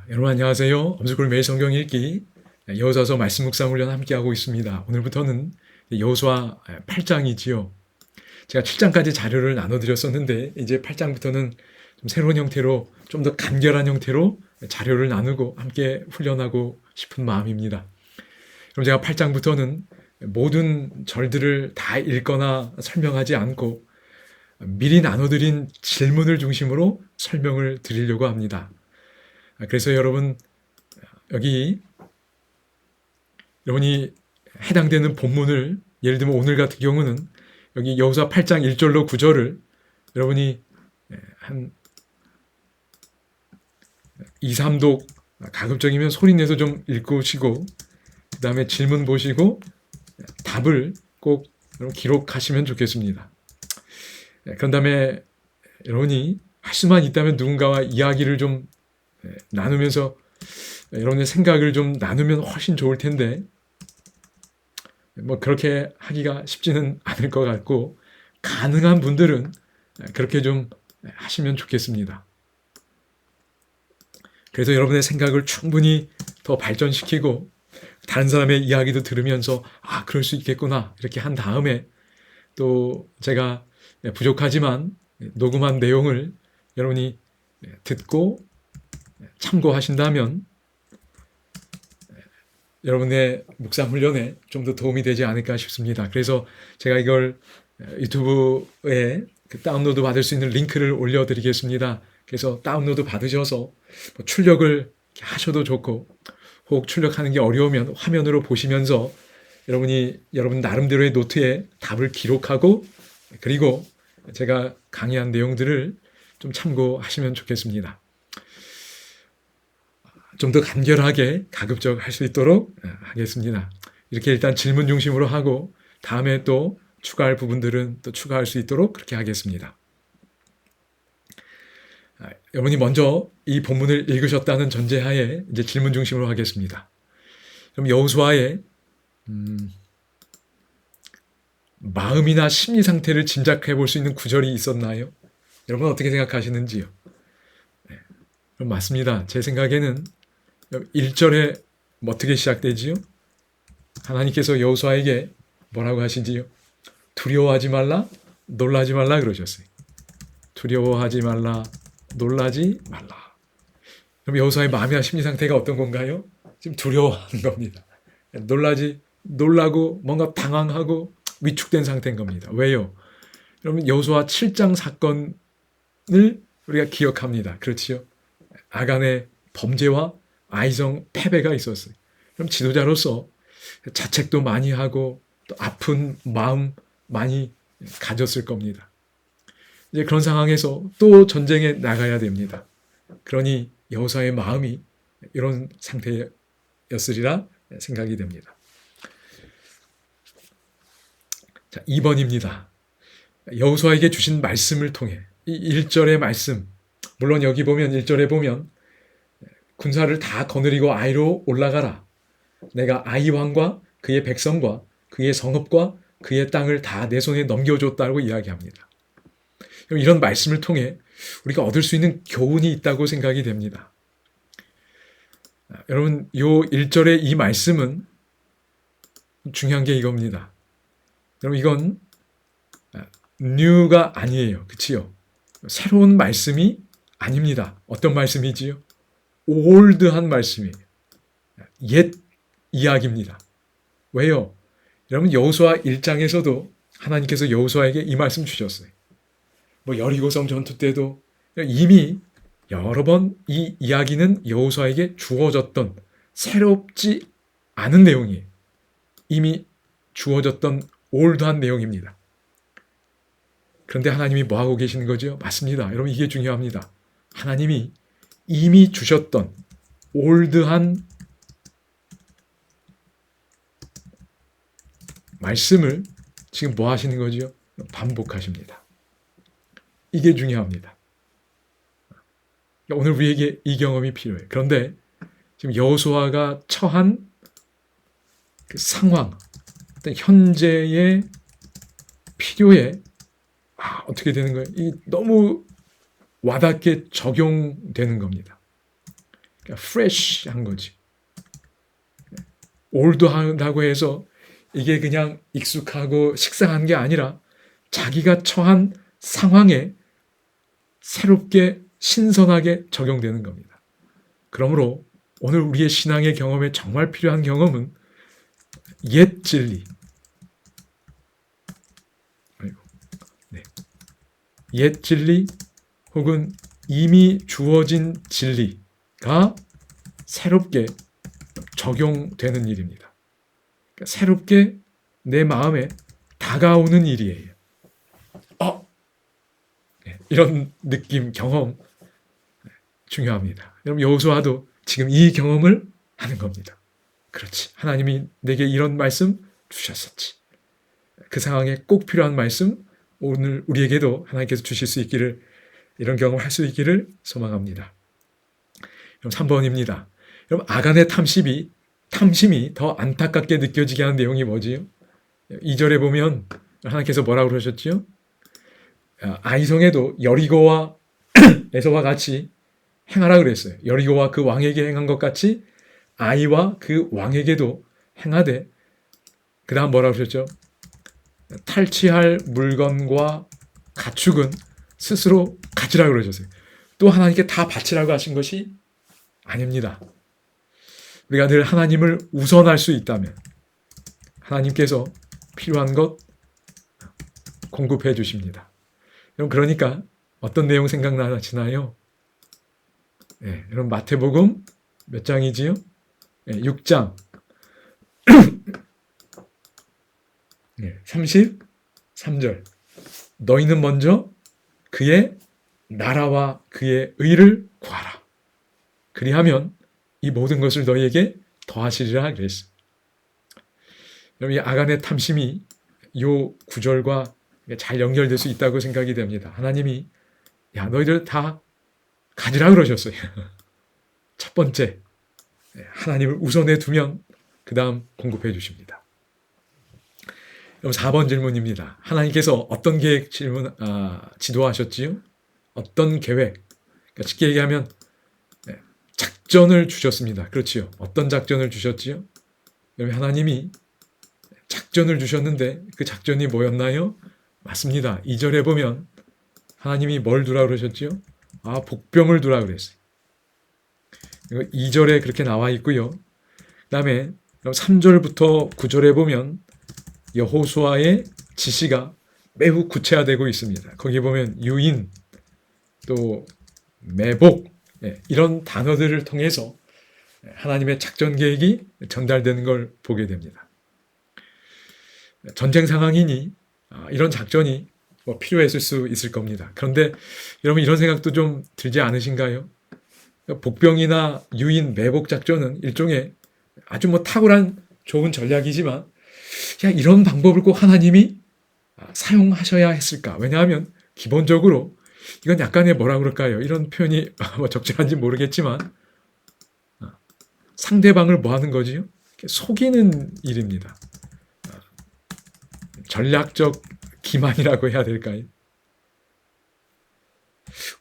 여러분 안녕하세요. 엄숙골 매일 성경 읽기 여호수아서 말씀 묵상 훈련 함께하고 있습니다. 오늘부터는 여호수아 8장이지요. 제가 7장까지 자료를 나눠드렸었는데 이제 8장부터는 좀 새로운 형태로 좀 더 간결한 형태로 자료를 나누고 함께 훈련하고 싶은 마음입니다. 그럼 제가 8장부터는 모든 절들을 다 읽거나 설명하지 않고 미리 나눠드린 질문을 중심으로 설명을 드리려고 합니다. 그래서 여러분 여기 여러분이 해당되는 본문을 예를 들면 오늘 같은 경우는 여기 여호수아 8장 1절로 9절을 여러분이 한 2, 3독 가급적이면 소리내서 좀 읽으시고 그 다음에 질문 보시고 답을 꼭 기록하시면 좋겠습니다. 그런 다음에 여러분이 할 수만 있다면 누군가와 이야기를 좀 나누면서 여러분의 생각을 좀 나누면 훨씬 좋을 텐데 뭐 그렇게 하기가 쉽지는 않을 것 같고 가능한 분들은 그렇게 좀 하시면 좋겠습니다. 그래서 여러분의 생각을 충분히 더 발전시키고 다른 사람의 이야기도 들으면서 그럴 수 있겠구나 이렇게 한 다음에 또 제가 부족하지만 녹음한 내용을 여러분이 듣고 참고하신다면 여러분의 묵상 훈련에 좀 더 도움이 되지 않을까 싶습니다. 그래서 제가 이걸 유튜브에 다운로드 받을 수 있는 링크를 올려드리겠습니다. 그래서 다운로드 받으셔서 출력을 하셔도 좋고 혹 출력하는 게 어려우면 화면으로 보시면서 여러분 나름대로의 노트에 답을 기록하고 그리고 제가 강의한 내용들을 좀 참고하시면 좋겠습니다. 좀 더 간결하게 가급적 할 수 있도록 하겠습니다. 이렇게 일단 질문 중심으로 하고 다음에 또 추가할 부분들은 또 추가할 수 있도록 그렇게 하겠습니다. 여러분이 먼저 이 본문을 읽으셨다는 전제하에 이제 질문 중심으로 하겠습니다. 그럼 여호수아의 마음이나 심리 상태를 짐작해 볼 수 있는 구절이 있었나요? 여러분 어떻게 생각하시는지요? 그럼 맞습니다. 제 생각에는 1절에 어떻게 시작되지요? 하나님께서 여호수아에게 뭐라고 하시지요? 두려워하지 말라, 놀라지 말라 그러셨어요. 두려워하지 말라, 놀라지 말라. 그럼 여호수아의 마음이나 심리 상태가 어떤 건가요? 지금 두려워하는 겁니다. 놀라고 뭔가 당황하고 위축된 상태인 겁니다. 왜요? 여러분 여호수아 7장 사건을 우리가 기억합니다. 그렇지요? 아간의 범죄와 아이성 패배가 있었어요. 그럼 지도자로서 자책도 많이 하고 또 아픈 마음 많이 가졌을 겁니다. 이제 그런 상황에서 또 전쟁에 나가야 됩니다. 그러니 여호수아의 마음이 이런 상태였으리라 생각이 됩니다. 자, 2번입니다. 여호수아에게 주신 말씀을 통해 이 1절의 말씀, 물론 여기 보면 1절에 보면 군사를 다 거느리고 아이로 올라가라. 내가 아이 왕과 그의 백성과 그의 성읍과 그의 땅을 다 내 손에 넘겨줬다고 이야기합니다. 이런 말씀을 통해 우리가 얻을 수 있는 교훈이 있다고 생각이 됩니다. 여러분, 요 1절의 이 말씀은 중요한 게 이겁니다. 여러분, 이건 new가 아니에요. 그치요? 새로운 말씀이 아닙니다. 어떤 말씀이지요? 올드한 말씀이에요. 옛 이야기입니다. 왜요? 여러분 여호수아 1장에서도 하나님께서 여호수아에게 이 말씀 주셨어요. 여리고성 전투 때도 이미 여러 번 이 이야기는 여호수아에게 주어졌던 새롭지 않은 내용이에요. 이미 주어졌던 올드한 내용입니다. 그런데 하나님이 뭐하고 계시는 거죠? 맞습니다. 여러분 이게 중요합니다. 하나님이 이미 주셨던 올드한 말씀을 지금 뭐 하시는 거죠? 반복하십니다. 이게 중요합니다. 오늘 우리에게 이 경험이 필요해요. 그런데 지금 여호수아가 처한 그 상황, 현재의 필요에 어떻게 되는 거예요? 이 너무 와닿게 적용되는 겁니다. 그러니까 fresh한 거지. 올드하다고 해서 이게 그냥 익숙하고 식상한 게 아니라 자기가 처한 상황에 새롭게 신선하게 적용되는 겁니다. 그러므로 오늘 우리의 신앙의 경험에 정말 필요한 경험은 옛 진리, 옛 진리 혹은 이미 주어진 진리가 새롭게 적용되는 일입니다. 그러니까 새롭게 내 마음에 다가오는 일이에요. 이런 느낌, 경험 중요합니다. 여러분 여호수아도 지금 이 경험을 하는 겁니다. 그렇지. 하나님이 내게 이런 말씀 주셨었지. 그 상황에 꼭 필요한 말씀 오늘 우리에게도 하나님께서 주실 수 있기를, 이런 경험을 할 수 있기를 소망합니다. 그럼 3번입니다. 여러분 아간의 탐심이 더 안타깝게 느껴지게 하는 내용이 뭐지요? 2절에 보면 하나님께서 뭐라고 그러셨지요? 아이성에도 여리고와 에서와 같이 행하라 그랬어요. 여리고와 그 왕에게 행한 것 같이 아이와 그 왕에게도 행하되, 그 다음 뭐라고 하셨죠? 탈취할 물건과 가축은 스스로 가지라고 그러셨어요. 또 하나님께 다 바치라고 하신 것이 아닙니다. 우리가 늘 하나님을 우선할 수 있다면 하나님께서 필요한 것 공급해 주십니다. 그러니까 어떤 내용 생각나시나요? 네, 여러분 마태복음 몇 장이지요? 네, 6장 33절. 너희는 먼저 그의 나라와 그의 의를 구하라. 그리하면 이 모든 것을 너희에게 더하시리라 그랬어요. 여러분 이 아간의 탐심이 이 구절과 잘 연결될 수 있다고 생각이 됩니다. 하나님이 너희들 다 가지라 그러셨어요. 첫 번째, 하나님을 우선에 두면 그 다음 공급해 주십니다. 그럼 4번 질문입니다. 하나님께서 어떤 계획 지도하셨지요? 어떤 계획? 그러니까 쉽게 얘기하면 작전을 주셨습니다. 그렇지요. 어떤 작전을 주셨지요? 하나님이 작전을 주셨는데 그 작전이 뭐였나요? 맞습니다. 2절에 보면 하나님이 뭘 두라 그러셨지요? 복병을 두라 그랬어요. 2절에 그렇게 나와 있고요. 그 다음에 3절부터 9절에 보면 여호수아의 지시가 매우 구체화되고 있습니다. 거기 보면 유인, 또 매복, 이런 단어들을 통해서 하나님의 작전 계획이 전달되는 걸 보게 됩니다. 전쟁 상황이니 이런 작전이 필요했을 수 있을 겁니다. 그런데 여러분 이런 생각도 좀 들지 않으신가요? 복병이나 유인, 매복 작전은 일종의 아주 탁월한 좋은 전략이지만 이런 방법을 꼭 하나님이 사용하셔야 했을까? 왜냐하면 기본적으로 이건 약간의 뭐라 그럴까요? 이런 표현이 적절한지 모르겠지만 상대방을 뭐 하는 거지요? 속이는 일입니다. 전략적 기만이라고 해야 될까요?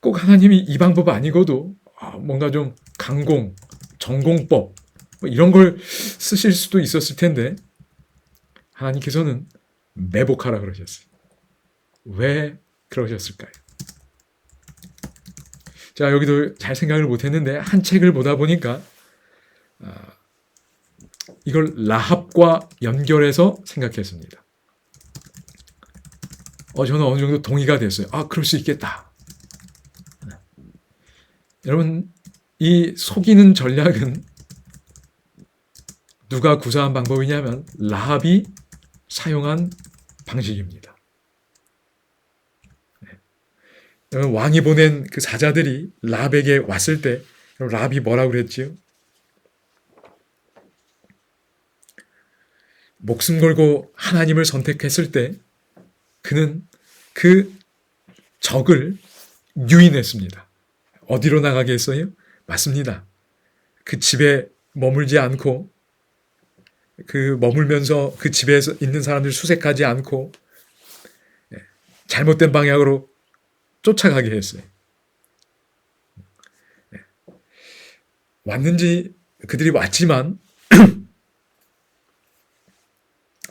꼭 하나님이 이 방법 아니고도 뭔가 좀 강공, 전공법 이런 걸 쓰실 수도 있었을 텐데 하나님께서는 매복하라 그러셨어요. 왜 그러셨을까요? 자, 여기도 잘 생각을 못했는데 한 책을 보다 보니까 이걸 라합과 연결해서 생각했습니다. 저는 어느 정도 동의가 됐어요. 그럴 수 있겠다. 여러분, 이 속이는 전략은 누가 구사한 방법이냐면 라합이 사용한 방식입니다. 여러분, 왕이 보낸 그 사자들이 라합에게 왔을 때 라합이 뭐라고 그랬지요? 목숨 걸고 하나님을 선택했을 때 그는 그 적을 유인했습니다. 어디로 나가게 했어요? 맞습니다. 그 집에 머물지 않고 머물면서 그 집에 있는 사람들 수색하지 않고 잘못된 방향으로 쫓아가게 했어요. 왔는지 그들이 왔지만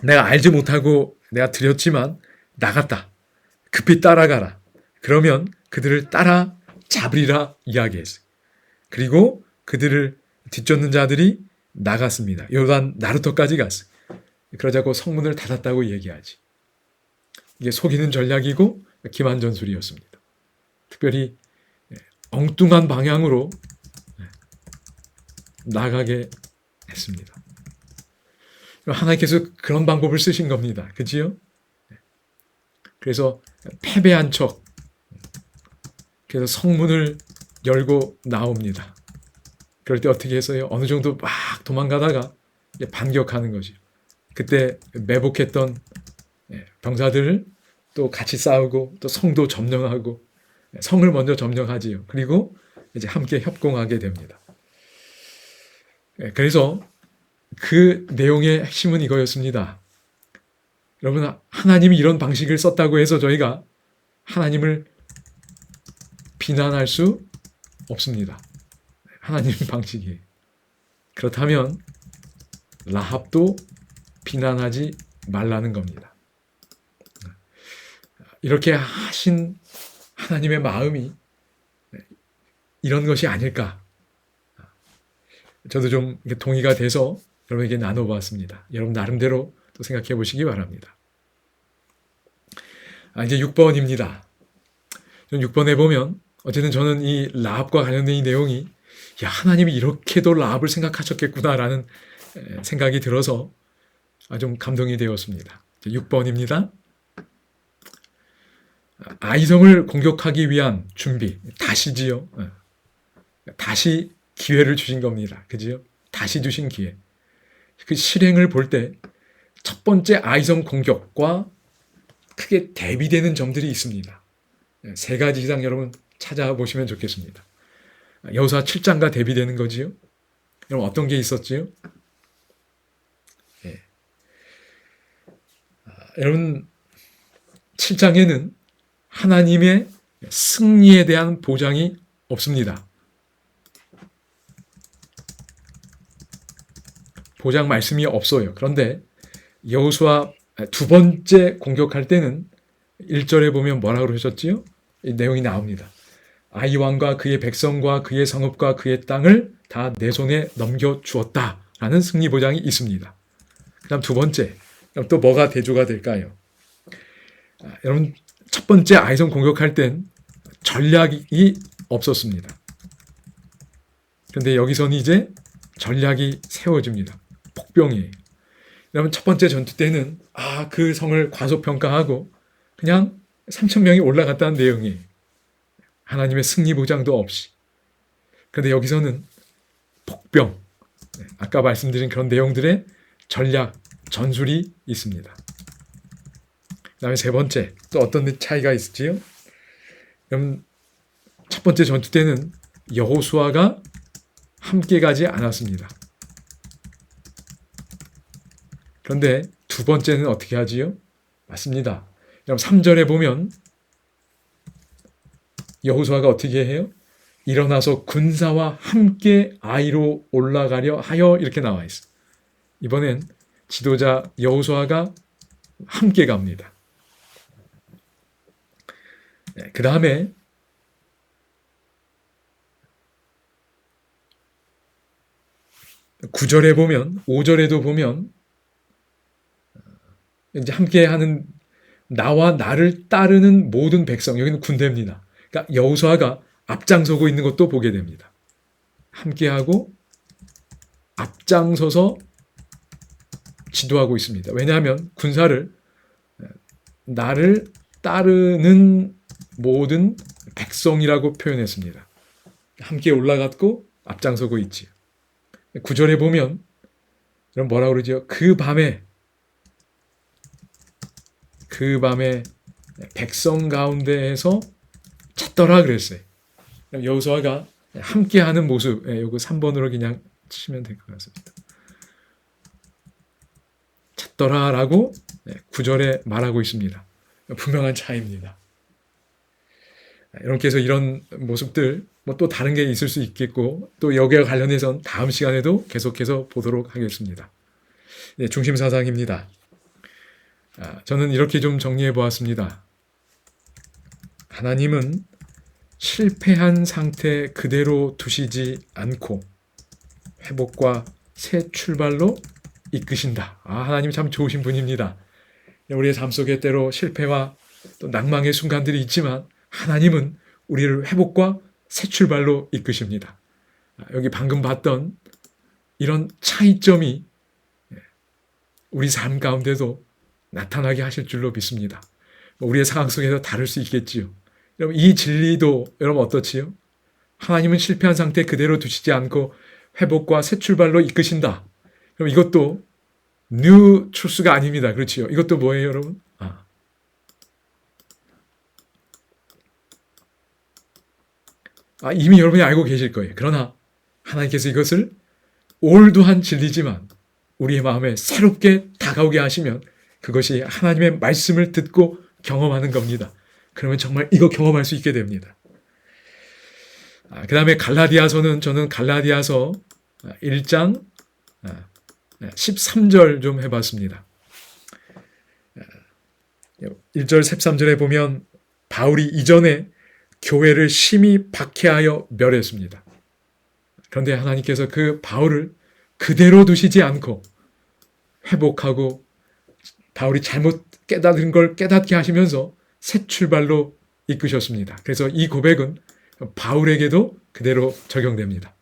내가 알지 못하고 내가 드렸지만 나갔다. 급히 따라가라. 그러면 그들을 따라 잡으리라 이야기했어요. 그리고 그들을 뒤쫓는 자들이 나갔습니다. 요단 나루터까지 갔어요. 그러자고 성문을 닫았다고 얘기하지. 이게 속이는 전략이고 기만전술이었습니다. 특별히 엉뚱한 방향으로 나가게 했습니다. 하나님께서 그런 방법을 쓰신 겁니다. 그지요? 그래서 패배한 척, 그래서 성문을 열고 나옵니다. 그럴 때 어떻게 했어요? 어느 정도 막 도망가다가 반격하는 거죠. 그때 매복했던 병사들을 또 같이 싸우고 또 성도 점령하고 성을 먼저 점령하지요. 그리고 이제 함께 협공하게 됩니다. 그래서 그 내용의 핵심은 이거였습니다. 여러분, 하나님이 이런 방식을 썼다고 해서 저희가 하나님을 비난할 수 없습니다. 하나님 방식이에요. 그렇다면 라합도 비난하지 말라는 겁니다. 이렇게 하신 하나님의 마음이 이런 것이 아닐까. 저도 좀 동의가 돼서 여러분에게 나눠보았습니다. 여러분 나름대로 또 생각해 보시기 바랍니다. 이제 6번입니다. 6번에 보면 어쨌든 저는 이 라합과 관련된 이 내용이 하나님이 이렇게도 라합을 생각하셨겠구나라는 생각이 들어서 좀 감동이 되었습니다. 6번입니다. 아이성을 공격하기 위한 준비. 다시지요. 다시 기회를 주신 겁니다. 그지요? 다시 주신 기회. 그 실행을 볼 때 첫 번째 아이성 공격과 크게 대비되는 점들이 있습니다. 세 가지 이상 여러분 찾아보시면 좋겠습니다. 여호수아 7장과 대비되는 거지요. 여러분 어떤 게 있었지요? 여러분 7장에는 하나님의 승리에 대한 보장이 없습니다. 보장 말씀이 없어요. 그런데 여호수아 두 번째 공격할 때는 1절에 보면 뭐라고 그러셨지요? 이 내용이 나옵니다. 아이 왕과 그의 백성과 그의 성읍과 그의 땅을 다 내 손에 넘겨주었다라는 승리 보장이 있습니다. 그 다음 두 번째, 또 뭐가 대조가 될까요? 여러분 첫 번째 아이성 공격할 땐 전략이 없었습니다. 그런데 여기서는 이제 전략이 세워집니다. 폭병이에요. 여러분 첫 번째 전투 때는 그 성을 과소평가하고 그냥 3,000명이 올라갔다는 내용이에요. 하나님의 승리 보장도 없이. 그런데 여기서는 폭병, 아까 말씀드린 그런 내용들의 전략, 전술이 있습니다. 그 다음에 세 번째, 또 어떤 차이가 있을지요? 여러분 첫 번째 전투 때는 여호수아가 함께 가지 않았습니다. 그런데 두 번째는 어떻게 하지요? 맞습니다. 여러분 3절에 보면 여호수아가 어떻게 해요? 일어나서 군사와 함께 아이로 올라가려 하여 이렇게 나와 있어요. 이번엔 지도자 여호수아가 함께 갑니다. 그 다음에 9절에 보면 5절에도 보면 이제 함께하는 나와 나를 따르는 모든 백성, 여기는 군대입니다. 그러니까 여호수아가 앞장서고 있는 것도 보게 됩니다. 함께하고 앞장서서 지도하고 있습니다. 왜냐하면 군사를 나를 따르는 모든 백성이라고 표현했습니다. 함께 올라갔고 앞장서고 있지요. 9절에 보면 그럼 뭐라고 그러죠? 그 밤에 백성 가운데에서 찾더라 그랬어요. 여호수아가 함께하는 모습, 이거 3번으로 그냥 치면 될 것 같습니다. 찾더라라고 9절에 말하고 있습니다. 분명한 차이입니다. 여러분께서 이런 모습들 뭐 또 다른 게 있을 수 있겠고 또 여기와 관련해선 다음 시간에도 계속해서 보도록 하겠습니다. 네, 중심 사상입니다. 저는 이렇게 좀 정리해 보았습니다. 하나님은 실패한 상태 그대로 두시지 않고 회복과 새 출발로 이끄신다. 하나님 참 좋으신 분입니다. 우리의 삶 속에 때로 실패와 또 낭망의 순간들이 있지만 하나님은 우리를 회복과 새 출발로 이끄십니다. 여기 방금 봤던 이런 차이점이 우리 삶 가운데도 나타나게 하실 줄로 믿습니다. 우리의 상황 속에서 다를 수 있겠지요. 여러분 이 진리도 여러분 어떻지요? 하나님은 실패한 상태 그대로 두시지 않고 회복과 새 출발로 이끄신다. 그럼 이것도 뉴 truth가 아닙니다. 그렇지요? 이것도 뭐예요, 여러분? 이미 여러분이 알고 계실 거예요. 그러나 하나님께서 이것을 올드한 진리지만 우리의 마음에 새롭게 다가오게 하시면 그것이 하나님의 말씀을 듣고 경험하는 겁니다. 그러면 정말 이거 경험할 수 있게 됩니다. 그 다음에 갈라디아서는 저는 갈라디아서 1장 13절 좀 해봤습니다. 1절 13절에 보면 바울이 이전에 교회를 심히 박해하여 멸했습니다. 그런데 하나님께서 그 바울을 그대로 두시지 않고 회복하고 바울이 잘못 깨달은 걸 깨닫게 하시면서 새 출발로 이끄셨습니다. 그래서 이 고백은 바울에게도 그대로 적용됩니다.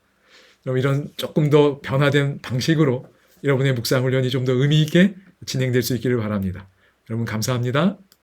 이런 조금 더 변화된 방식으로 여러분의 묵상 훈련이 좀 더 의미 있게 진행될 수 있기를 바랍니다. 여러분 감사합니다.